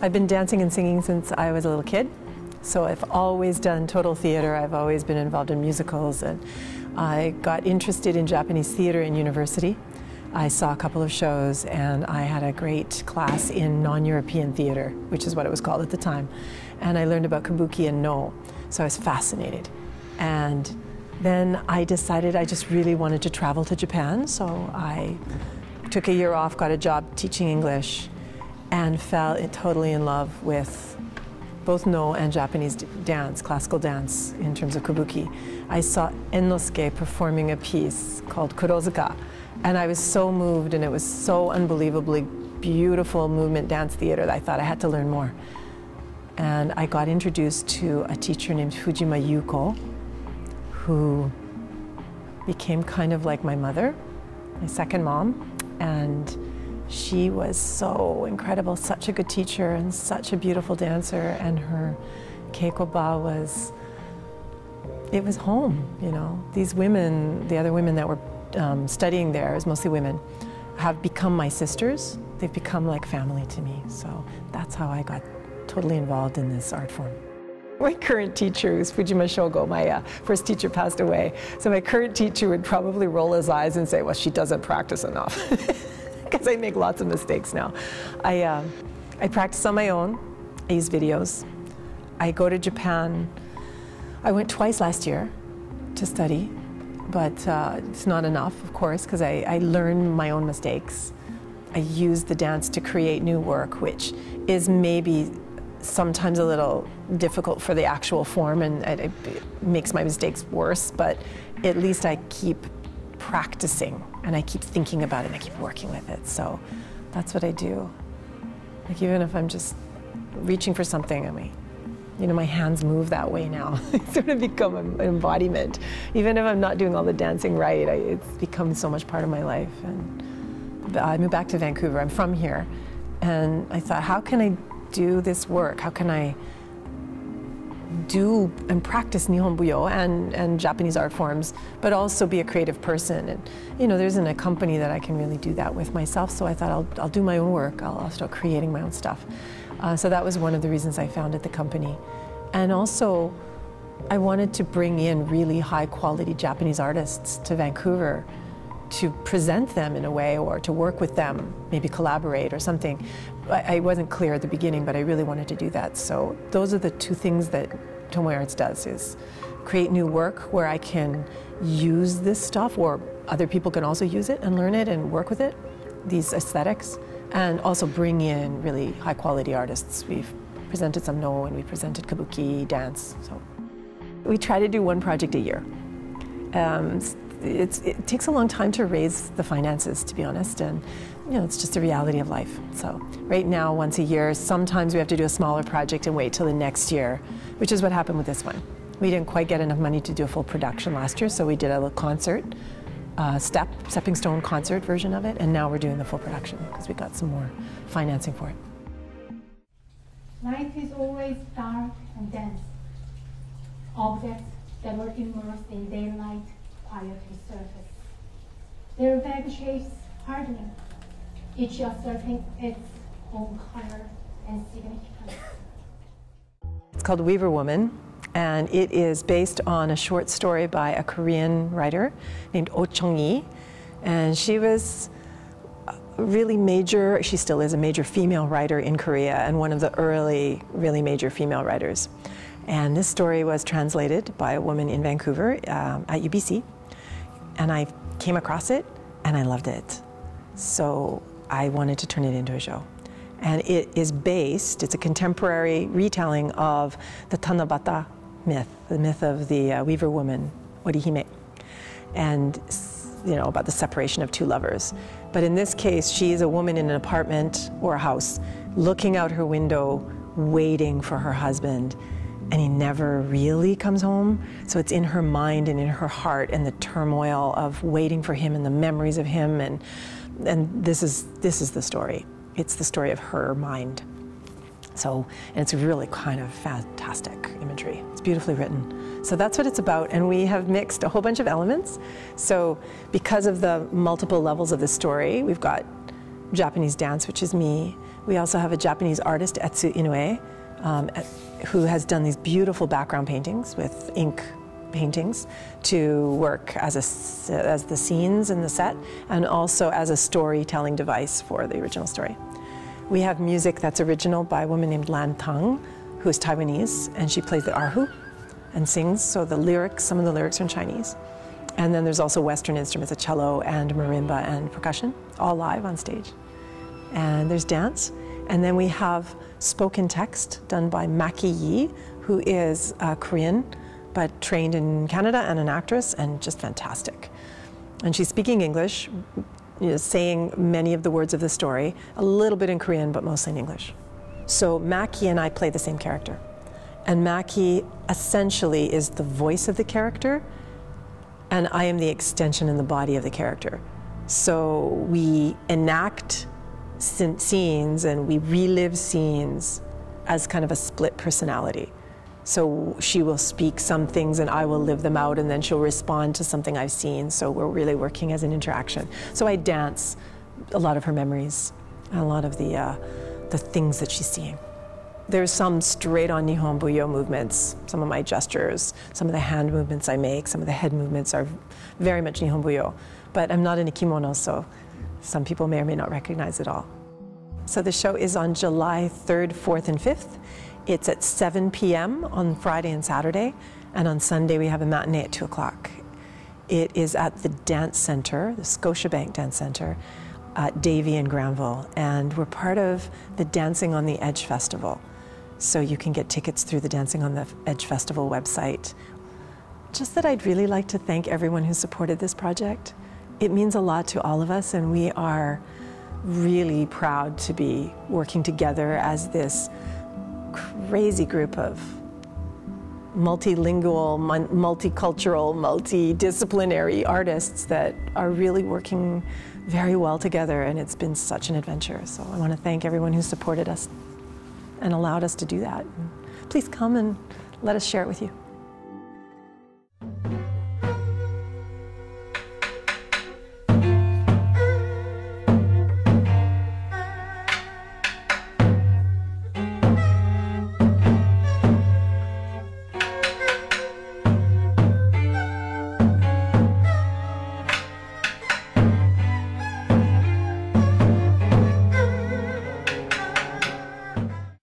I've been dancing and singing since I was a little kid. So I've always done total theater. I've always been involved in musicals, and I got interested in Japanese theater in university. I saw a couple of shows, and I had a great class in non-European theater, which is what it was called at the time. And I learned about kabuki and no, so I was fascinated. And then I decided I just really wanted to travel to Japan, so I took a year off, got a job teaching English, and fell totally in love with both no and Japanese dance, classical dance in terms of kabuki. I saw Ennosuke performing a piece called Kurozuka, and I was so moved, and it was so unbelievably beautiful movement dance theater that I thought I had to learn more. And I got introduced to a teacher named Fujima Yuko, who became kind of like my mother, my second mom, and she was so incredible, such a good teacher and such a beautiful dancer, and her keikoba was, it was home, you know. These women, the other women that were studying there, it was mostly women, have become my sisters. They've become like family to me, so that's how I got totally involved in this art form. My current teacher is Fujima Shogo. My first teacher passed away, so my current teacher would probably roll his eyes and say, well, she doesn't practice enough. Because I make lots of mistakes now. I practice on my own. I use videos. I go to Japan. I went twice last year to study, but it's not enough, of course, because I learn my own mistakes. I use the dance to create new work, which is maybe sometimes a little difficult for the actual form, and it makes my mistakes worse, but at least I keep practicing, and I keep thinking about it, and I keep working with it. So that's what I do. Like, even if I'm just reaching for something, you know, my hands move that way now. It's sort of become an embodiment. Even if I'm not doing all the dancing right, it's become so much part of my life. And I moved back to Vancouver. I'm from here, and I thought, how can I do this work? How can I do and practice Nihon Buyo and Japanese art forms, but also be a creative person? And you know, there isn't a company that I can really do that with myself, so I thought I'll do my own work. I'll start creating my own stuff. So that was one of the reasons I founded the company. And also, I wanted to bring in really high quality Japanese artists to Vancouver to present them in a way, or to work with them, maybe collaborate or something. I wasn't clear at the beginning, but I really wanted to do that. So those are the two things that Tomoe Arts does, is create new work where I can use this stuff, or other people can also use it and learn it and work with it, these aesthetics, and also bring in really high quality artists. We've presented some no, and we presented kabuki, dance. So we try to do one project a year. It takes a long time to raise the finances, to be honest, and you know, it's just a reality of life. So right now, once a year, sometimes we have to do a smaller project and wait till the next year, which is what happened with this one. We didn't quite get enough money to do a full production last year, so we did a little concert, stepping stone concert version of it, and now we're doing the full production because we got some more financing for it. Night is always dark and dense. Objects that were immersed in daylight quietly surface. Their vague shapes hardening, each asserting its own color and significance. It's called Weaver Woman, and it is based on a short story by a Korean writer named O-Chonghui, and she was really major, she still is a major female writer in Korea, and one of the early really major female writers. And this story was translated by a woman in Vancouver at UBC, and I came across it and I loved it. So I wanted to turn it into a show. And it is based, it's a contemporary retelling of the Tanabata myth, the myth of the Weaver woman, Orihime, and you know, about the separation of two lovers. But in this case, she is a woman in an apartment or a house, looking out her window, waiting for her husband, and he never really comes home. So it's in her mind and in her heart, and the turmoil of waiting for him and the memories of him, and this is the story. It's the story of her mind. So, and it's really kind of fantastic imagery. It's beautifully written. So that's what it's about, and we have mixed a whole bunch of elements. So because of the multiple levels of the story, we've got Japanese dance, which is me. We also have a Japanese artist, Etsu Inoue, who has done these beautiful background paintings with ink paintings to work as the scenes in the set and also as a storytelling device for the original story. We have music that's original by a woman named Lan Tung, who's Taiwanese, and she plays the erhu and sings, so the lyrics, some of the lyrics are in Chinese. And then there's also Western instruments, a cello and marimba and percussion, all live on stage. And there's dance. And then we have spoken text done by Maki, who is Korean, but trained in Canada and an actress and just fantastic. And she's speaking English, saying many of the words of the story, a little bit in Korean, but mostly in English. So Maki and I play the same character. And Maki essentially is the voice of the character, and I am the extension in the body of the character. So we enact scenes and we relive scenes as kind of a split personality. So she will speak some things and I will live them out, and then she'll respond to something I've seen. So we're really working as an interaction. So I dance a lot of her memories and a lot of the things that she's seeing. There's some straight-on Nihon Buyo movements, some of my gestures, some of the hand movements I make, some of the head movements are very much Nihon Buyo. But I'm not in a kimono, so some people may or may not recognize it all. So the show is on July 3rd, 4th, and 5th. It's at 7 p.m. on Friday and Saturday, and on Sunday we have a matinee at 2 o'clock. It is at the Dance Center, the Scotiabank Dance Center, at Davie and Granville, and we're part of the Dancing on the Edge Festival. So you can get tickets through the Dancing on the Edge Festival website. Just that I'd really like to thank everyone who supported this project. It means a lot to all of us, and we are really proud to be working together as this crazy group of multilingual, multicultural, multidisciplinary artists that are really working very well together, and it's been such an adventure. So I want to thank everyone who supported us and allowed us to do that. Please come and let us share it with you.